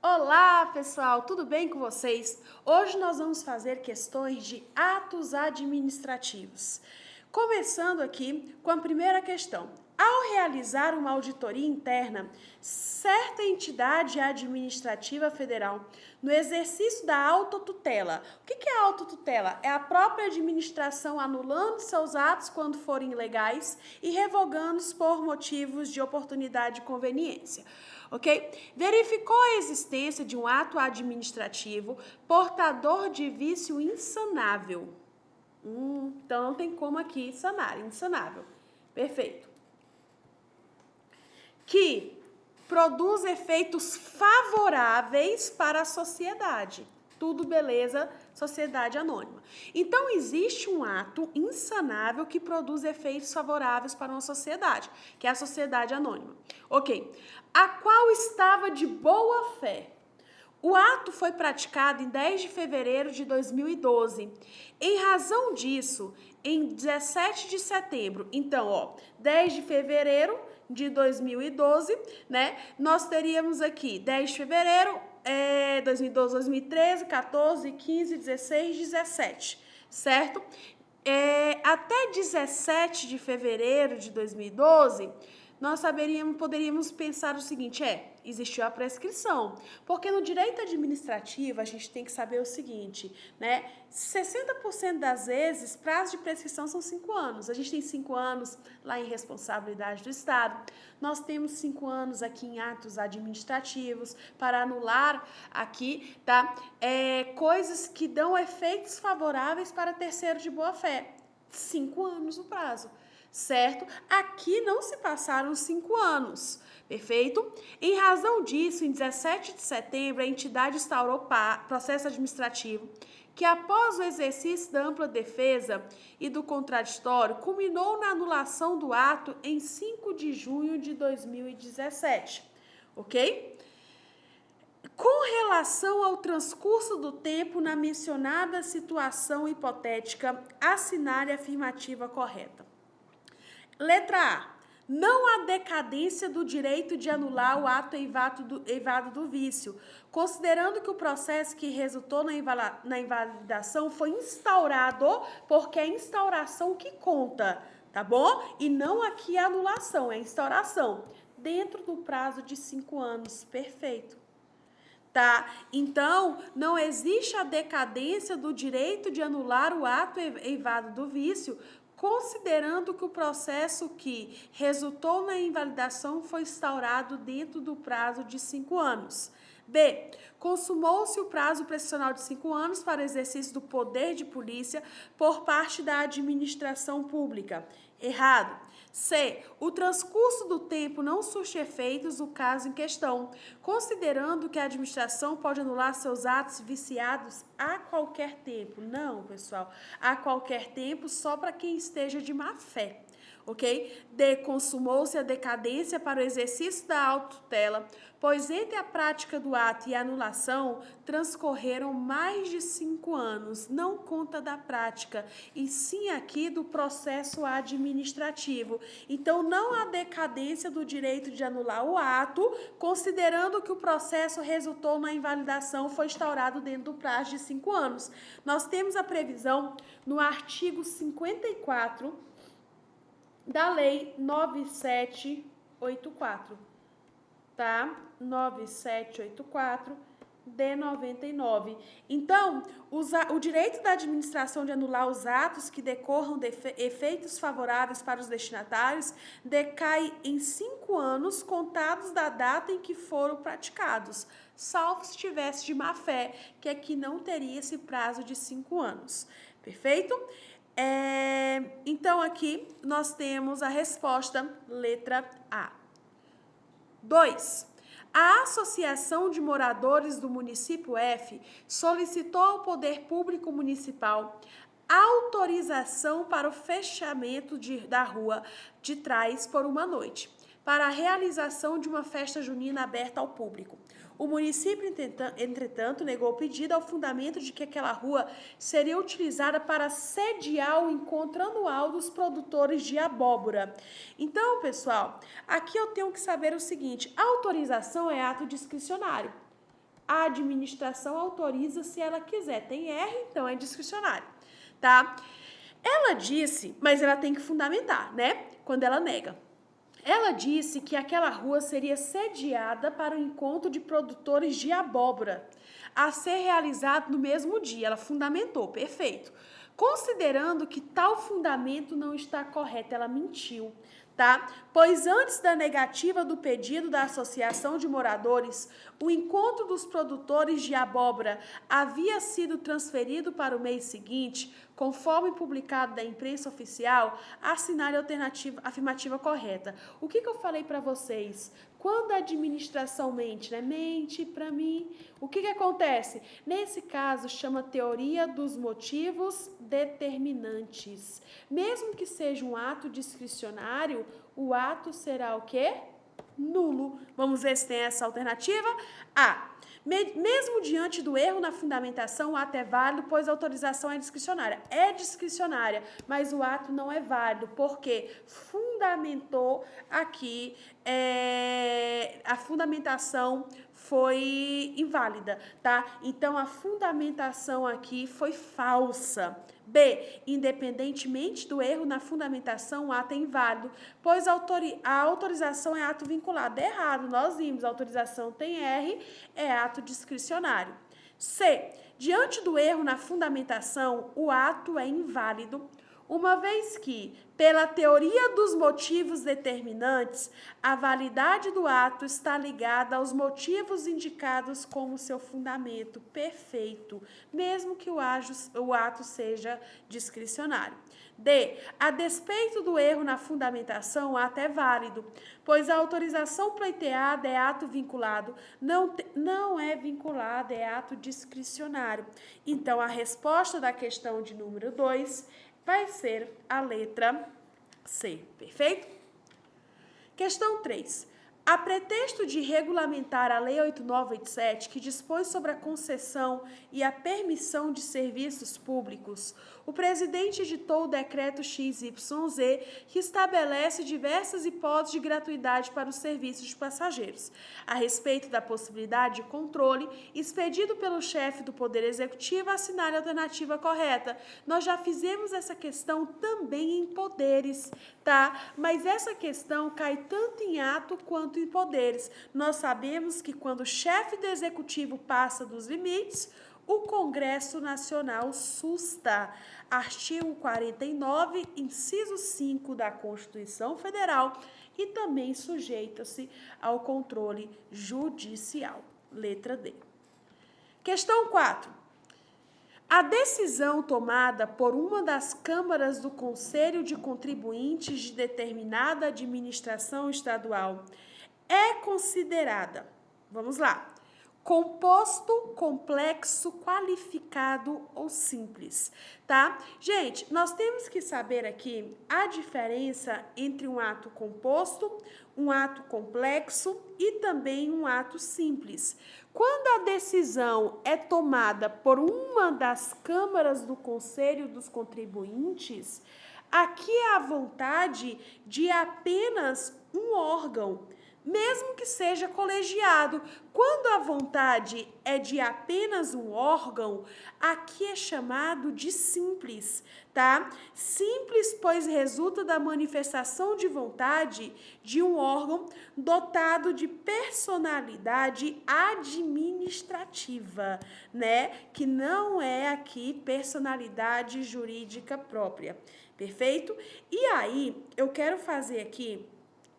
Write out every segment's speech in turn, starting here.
Olá, pessoal, tudo bem com vocês? Hoje nós vamos fazer questões de atos administrativos. Começando aqui com a primeira questão. Ao realizar uma auditoria interna, certa entidade administrativa federal, no exercício da autotutela. O que é a autotutela? É a própria administração anulando seus atos quando forem ilegais e revogando-os por motivos de oportunidade e conveniência. Ok? Verificou a existência de um ato administrativo portador de vício insanável. Então não tem como aqui sanar, insanável. Perfeito. Que produz efeitos favoráveis para a sociedade. Tudo beleza, sociedade anônima. Então, existe um ato insanável que produz efeitos favoráveis para uma sociedade, que é a sociedade anônima. Ok. A qual estava de boa fé. O ato foi praticado em 10 de fevereiro de 2012. Em razão disso, em 17 de setembro, então, 10 de fevereiro de 2012, né? Nós teríamos aqui 10 de fevereiro, 2012, 2013, 14, 15, 16, 17, certo? Até 17 de fevereiro de 2012, nós poderíamos pensar o seguinte, existiu a prescrição, porque no direito administrativo a gente tem que saber o seguinte, né, 60% das vezes prazo de prescrição são 5 anos, a gente tem 5 anos lá em responsabilidade do Estado, nós temos 5 anos aqui em atos administrativos para anular aqui, tá, coisas que dão efeitos favoráveis para terceiro de boa fé, 5 anos o prazo. Certo? Aqui não se passaram 5 anos, perfeito? Em razão disso, em 17 de setembro, a entidade instaurou processo administrativo que, após o exercício da ampla defesa e do contraditório, culminou na anulação do ato em 5 de junho de 2017, ok? Com relação ao transcurso do tempo na mencionada situação hipotética, assinale a afirmativa correta. Letra A. Não há decadência do direito de anular o ato eivado do vício, considerando que o processo que resultou na invalidação foi instaurado, porque é a instauração que conta, tá bom? E não aqui a anulação, é a instauração, dentro do prazo de 5 anos. Perfeito. Tá? Então, não existe a decadência do direito de anular o ato eivado do vício, considerando que o processo que resultou na invalidação foi instaurado dentro do prazo de 5 anos. B. Consumou-se o prazo prescricional de 5 anos para o exercício do poder de polícia por parte da administração pública. Errado. C. O transcurso do tempo não surte efeitos do caso em questão, considerando que a administração pode anular seus atos viciados a qualquer tempo. Não, pessoal, a qualquer tempo só para quem esteja de má fé. Ok? D. Consumou-se a decadência para o exercício da autotutela, pois entre a prática do ato e a anulação transcorreram mais de 5 anos, não conta da prática, e sim aqui do processo administrativo. Então, não há decadência do direito de anular o ato, considerando que o processo resultou na invalidação, foi instaurado dentro do prazo de 5 anos. Nós temos a previsão no artigo 54 da Lei 9784, tá? 9784 de 99. Então, o direito da administração de anular os atos que decorram de efeitos favoráveis para os destinatários decai em 5 anos contados da data em que foram praticados, salvo se tivesse de má fé, que aqui não teria esse prazo de 5 anos. Perfeito? Então, aqui nós temos a resposta, letra A. 2. A Associação de Moradores do Município F solicitou ao Poder Público Municipal autorização para o fechamento da rua de trás por uma noite, para a realização de uma festa junina aberta ao público. O município, entretanto, negou o pedido ao fundamento de que aquela rua seria utilizada para sediar o encontro anual dos produtores de abóbora. Então, pessoal, aqui eu tenho que saber o seguinte, a autorização é ato discricionário. A administração autoriza se ela quiser. Tem R, então é discricionário, tá? Ela disse, mas ela tem que fundamentar, né? Quando ela nega. Ela disse que aquela rua seria sediada para o encontro de produtores de abóbora, a ser realizado no mesmo dia. Ela fundamentou, perfeito. Considerando que tal fundamento não está correto, ela mentiu, tá? Pois antes da negativa do pedido da Associação de Moradores, o encontro dos produtores de abóbora havia sido transferido para o mês seguinte, conforme publicado da imprensa oficial, assinale a alternativa afirmativa correta. O que eu falei para vocês? Quando a administração mente, né? Mente para mim. O que acontece? Nesse caso, chama teoria dos motivos determinantes. Mesmo que seja um ato discricionário, o ato será o quê? Nulo. Vamos ver se tem essa alternativa? A. Mesmo diante do erro na fundamentação, o ato é válido, pois a autorização é discricionária. É discricionária, mas o ato não é válido, porque fundamentou aqui, a fundamentação foi inválida, tá? Então, a fundamentação aqui foi falsa. B. Independentemente do erro na fundamentação, o ato é inválido, pois a autorização é ato vinculado. É errado, nós vimos, a autorização tem R, é ato discricionário. C. Diante do erro na fundamentação, o ato é inválido, uma vez que, pela teoria dos motivos determinantes, a validade do ato está ligada aos motivos indicados como seu fundamento perfeito, mesmo que o ato seja discricionário. D. A despeito do erro na fundamentação, o ato é válido, pois a autorização pleiteada é ato vinculado, não é vinculado, é ato discricionário. Então, a resposta da questão de número 2 vai ser a letra C, perfeito? Questão 3. A pretexto de regulamentar a Lei 8987, que dispõe sobre a concessão e a permissão de serviços públicos, o presidente editou o decreto XYZ, que estabelece diversas hipóteses de gratuidade para os serviços de passageiros. A respeito da possibilidade de controle, expedido pelo chefe do Poder Executivo, assinale a alternativa correta. Nós já fizemos essa questão também em poderes, tá? Mas essa questão cai tanto em ato quanto em poderes. Nós sabemos que quando o chefe do Executivo passa dos limites, o Congresso Nacional susta. Artigo 49, inciso 5 da Constituição Federal, e também sujeita-se ao controle judicial. Letra D. Questão 4. A decisão tomada por uma das câmaras do Conselho de Contribuintes de determinada administração estadual é considerada, vamos lá, composto, complexo, qualificado ou simples, tá? Gente, nós temos que saber aqui a diferença entre um ato composto, um ato complexo e também um ato simples. Quando a decisão é tomada por uma das câmaras do Conselho dos Contribuintes, aqui é a vontade de apenas um órgão, mesmo que seja colegiado. Quando a vontade é de apenas um órgão, aqui é chamado de simples, tá? Simples, pois resulta da manifestação de vontade de um órgão dotado de personalidade administrativa, né? Que não é aqui personalidade jurídica própria, perfeito? E aí, eu quero fazer aqui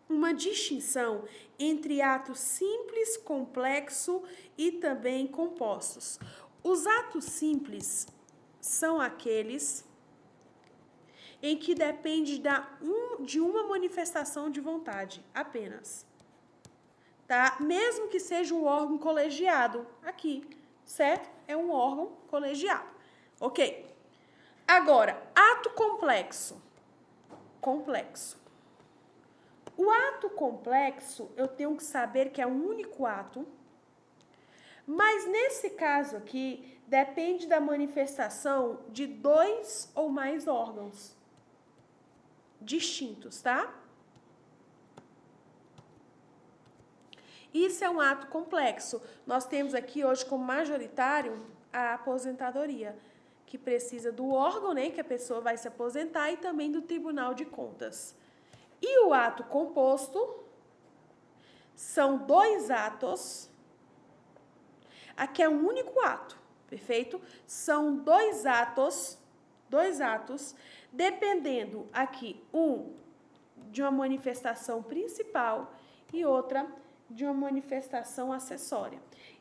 uma distinção entre atos simples, complexo e também compostos. Os atos simples são aqueles em que depende de uma manifestação de vontade apenas, tá? Mesmo que seja um órgão colegiado, aqui, certo? É um órgão colegiado, ok? Agora, ato complexo. O ato complexo, eu tenho que saber que é um único ato, mas nesse caso aqui, depende da manifestação de 2 ou mais órgãos distintos, tá? Isso é um ato complexo. Nós temos aqui hoje como majoritário a aposentadoria, que precisa do órgão, né, que a pessoa vai se aposentar, e também do Tribunal de Contas. E o ato composto são 2 atos. Aqui é um único ato, perfeito? São 2 atos, dependendo aqui, um de uma manifestação principal e outra de uma manifestação acessória.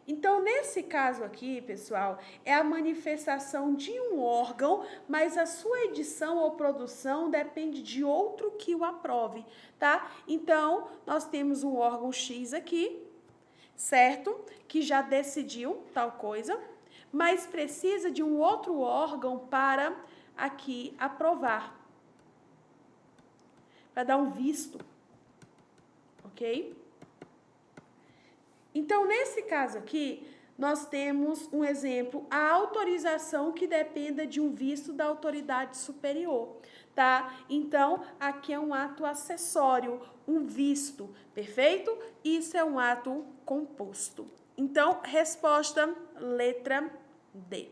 Então, nesse caso aqui, pessoal, é a manifestação de um órgão, mas a sua edição ou produção depende de outro que o aprove, tá? Então, nós temos um órgão X aqui, certo? Que já decidiu tal coisa, mas precisa de um outro órgão para aqui aprovar, para dar um visto, ok? Então, nesse caso aqui, nós temos um exemplo, a autorização que dependa de um visto da autoridade superior, tá? Então, aqui é um ato acessório, um visto, perfeito? Isso é um ato composto. Então, resposta letra D.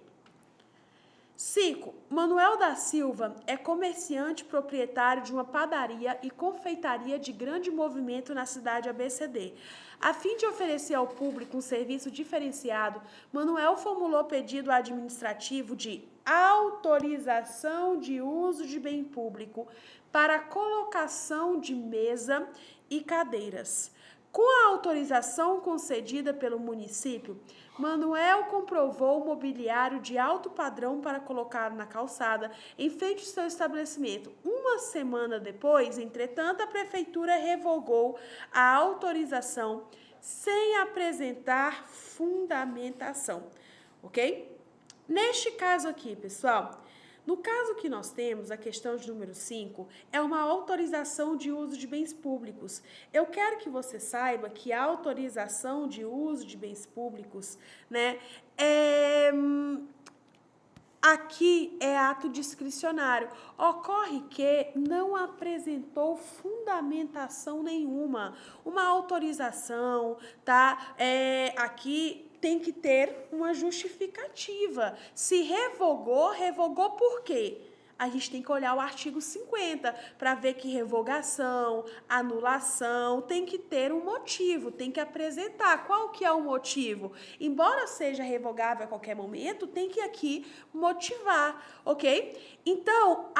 5. Manuel da Silva é comerciante proprietário de uma padaria e confeitaria de grande movimento na cidade ABCD. A fim de oferecer ao público um serviço diferenciado, Manuel formulou pedido administrativo de autorização de uso de bem público para colocação de mesa e cadeiras. Com a autorização concedida pelo município, Manuel comprovou o mobiliário de alto padrão para colocar na calçada, em frente ao seu estabelecimento. Uma semana depois, entretanto, a prefeitura revogou a autorização sem apresentar fundamentação, ok? Neste caso aqui, pessoal, no caso que nós temos, a questão de número 5, é uma autorização de uso de bens públicos. Eu quero que você saiba que a autorização de uso de bens públicos, né, aqui é ato discricionário. Ocorre que não apresentou fundamentação nenhuma. Uma autorização, tá? Aqui tem que ter uma justificativa. Se revogou, revogou por quê? A gente tem que olhar o artigo 50 para ver que revogação, anulação, tem que ter um motivo, tem que apresentar. Qual que é o motivo? Embora seja revogável a qualquer momento, tem que aqui motivar, ok? Então,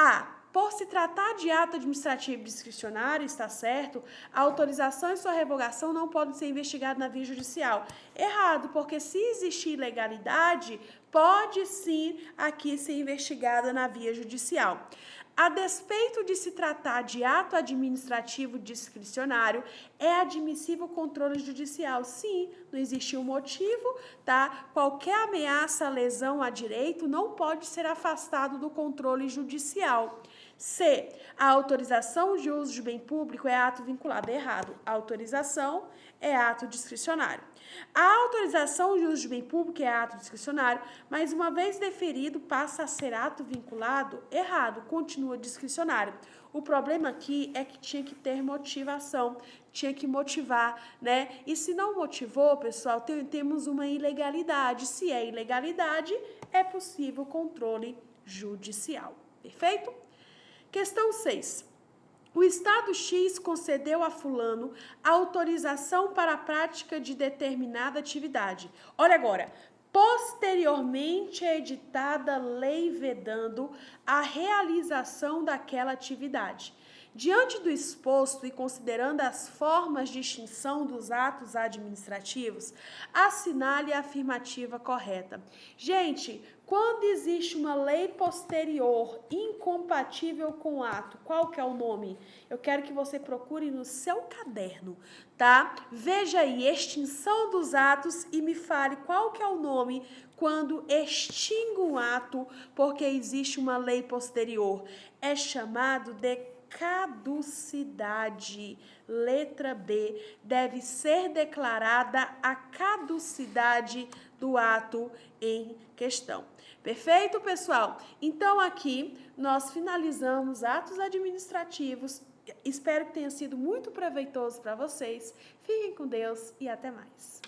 por se tratar de ato administrativo discricionário, está certo, a autorização e sua revogação não podem ser investigadas na via judicial. Errado, porque se existir ilegalidade, pode sim aqui ser investigada na via judicial. A despeito de se tratar de ato administrativo discricionário, é admissível controle judicial. Sim, não existe um motivo, tá? Qualquer ameaça, lesão a direito não pode ser afastado do controle judicial. C. A autorização de uso de bem público é ato vinculado. Errado. A autorização é ato discricionário. A autorização de uso de bem público é ato discricionário, mas uma vez deferido passa a ser ato vinculado. Errado. Continua discricionário. O problema aqui é que tinha que ter motivação, tinha que motivar, né? E se não motivou, pessoal, temos uma ilegalidade. Se é ilegalidade, é possível controle judicial. Perfeito? Questão 6. O Estado X concedeu a fulano autorização para a prática de determinada atividade. Olha agora. Posteriormente é editada lei vedando a realização daquela atividade. Diante do exposto e considerando as formas de extinção dos atos administrativos, assinale a afirmativa correta. Gente, quando existe uma lei posterior incompatível com o ato, qual que é o nome? Eu quero que você procure no seu caderno, tá? Veja aí, extinção dos atos e me fale qual que é o nome quando extingue um ato porque existe uma lei posterior. É chamado de caducidade. Letra B, deve ser declarada a caducidade do ato em questão. Perfeito, pessoal? Então, aqui nós finalizamos atos administrativos Espero que tenha sido muito proveitoso para vocês. Fiquem com Deus e até mais.